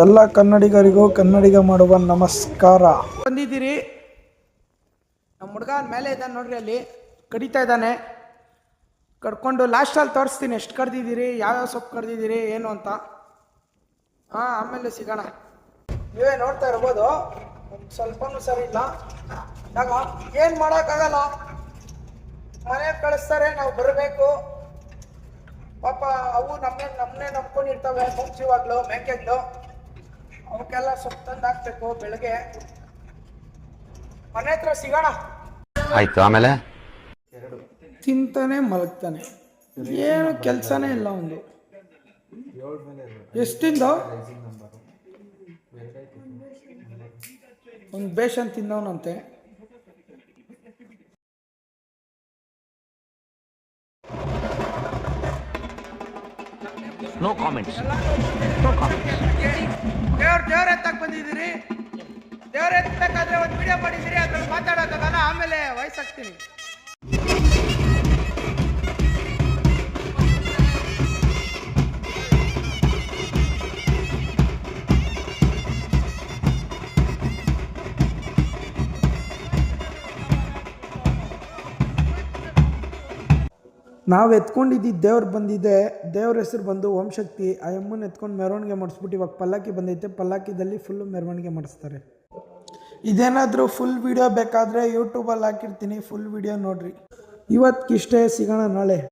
ಎಲ್ಲ ಕನ್ನಡಿಗರಿಗೂ ಕನ್ನಡಿಗ ಮಾಡುವ ನಮಸ್ಕಾರ. ಬಂದಿದ್ದೀರಿ, ನಮ್ಮ ಹುಡುಗ ಮೇಲೆ ಇದ್ದಾನೆ ನೋಡ್ರಿ, ಅಲ್ಲಿ ಕಡಿತಾ ಇದ್ದಾನೆ. ಕಡ್ಕೊಂಡು ಲಾಸ್ಟಲ್ಲಿ ತೋರಿಸ್ತೀನಿ ಎಷ್ಟು ಕಡ್ದಿದ್ದೀರಿ, ಯಾವ್ಯಾವ ಸೊಪ್ಪು ಕಡ್ದಿದ್ದೀರಿ ಏನು ಅಂತ. ಆಮೇಲೆ ಸಿಗೋಣ. ನೀವೇ ನೋಡ್ತಾ ಇರ್ಬೋದು, ಸ್ವಲ್ಪನೂ ಸರಿ ಇಲ್ಲ. ಆಗ ಏನು ಮಾಡೋಕ್ಕಾಗಲ್ಲ, ಮನೆಗೆ ಕಳಿಸ್ತಾರೆ, ನಾವು ಬರಬೇಕು. ಪಾಪ ಅವು ನಮ್ಮನ್ನೇ ನಂಬ್ಕೊಂಡಿರ್ತವೆ. ಮುಂಚಿವಾಗ್ಲು ಮೇಕೆಗಳು ಅವಕ್ಕೆಲ್ಲ ಸೊಪ್ಪು ತಂದು ಹಾಕ್ಬೇಕು. ಬೆಳಗ್ಗೆ ಮನೆ ಹತ್ರ ಸಿಗೋಣ. ಆಯ್ತು. ಆಮೇಲೆ ತಿಂತಾನೆ ಮಲಗ್ತಾನೆ, ಏನು ಕೆಲಸನೇ ಇಲ್ಲ ಒಂದು. ಎಷ್ಟಿಂದ ಒಂದು ಬೇಷನ್ ತಿಂದವನಂತೆ. No comments. ದೇವ್ರ ಎತ್ತಕ್ಕೆ ಬಂದಿದ್ದೀರಿ. ದೇವ್ರ ಎತ್ತಕ್ಕಾದ್ರೆ ಒಂದು ವಿಡಿಯೋ ಮಾಡಿದ್ದೀರಿ, ಅದ್ರಲ್ಲಿ ಮಾತಾಡೋಕ್ಕಾಗಲ್ಲ. ಆಮೇಲೆ ವಯಸ್ಸಾಗ್ತೀನಿ. ನಾವು ಎತ್ಕೊಂಡಿದ್ದು ದೇವ್ರು ಬಂದಿದೆ. ದೇವ್ರ ಹೆಸರು ಬಂದು ಓಂ ಶಕ್ತಿ. ಆ ಅಮ್ಮನ ಎತ್ಕೊಂಡು ಮೆರವಣಿಗೆ ಮಾಡಿಸ್ಬಿಟ್ಟು ಇವಾಗ ಪಲ್ಲಕ್ಕಿ ಬಂದೈತೆ. ಪಲ್ಲಕ್ಕಿದಲ್ಲಿ ಫುಲ್ಲು ಮೆರವಣಿಗೆ ಮಾಡಿಸ್ತಾರೆ. ಇದೇನಾದರೂ ಫುಲ್ ವಿಡಿಯೋ ಬೇಕಾದರೆ ಯೂಟ್ಯೂಬಲ್ಲಿ ಹಾಕಿರ್ತೀನಿ, ಫುಲ್ ವಿಡಿಯೋ ನೋಡ್ರಿ. ಇವತ್ತಿಗಿಷ್ಟೇ, ಸಿಗೋಣ ನಾಳೆ.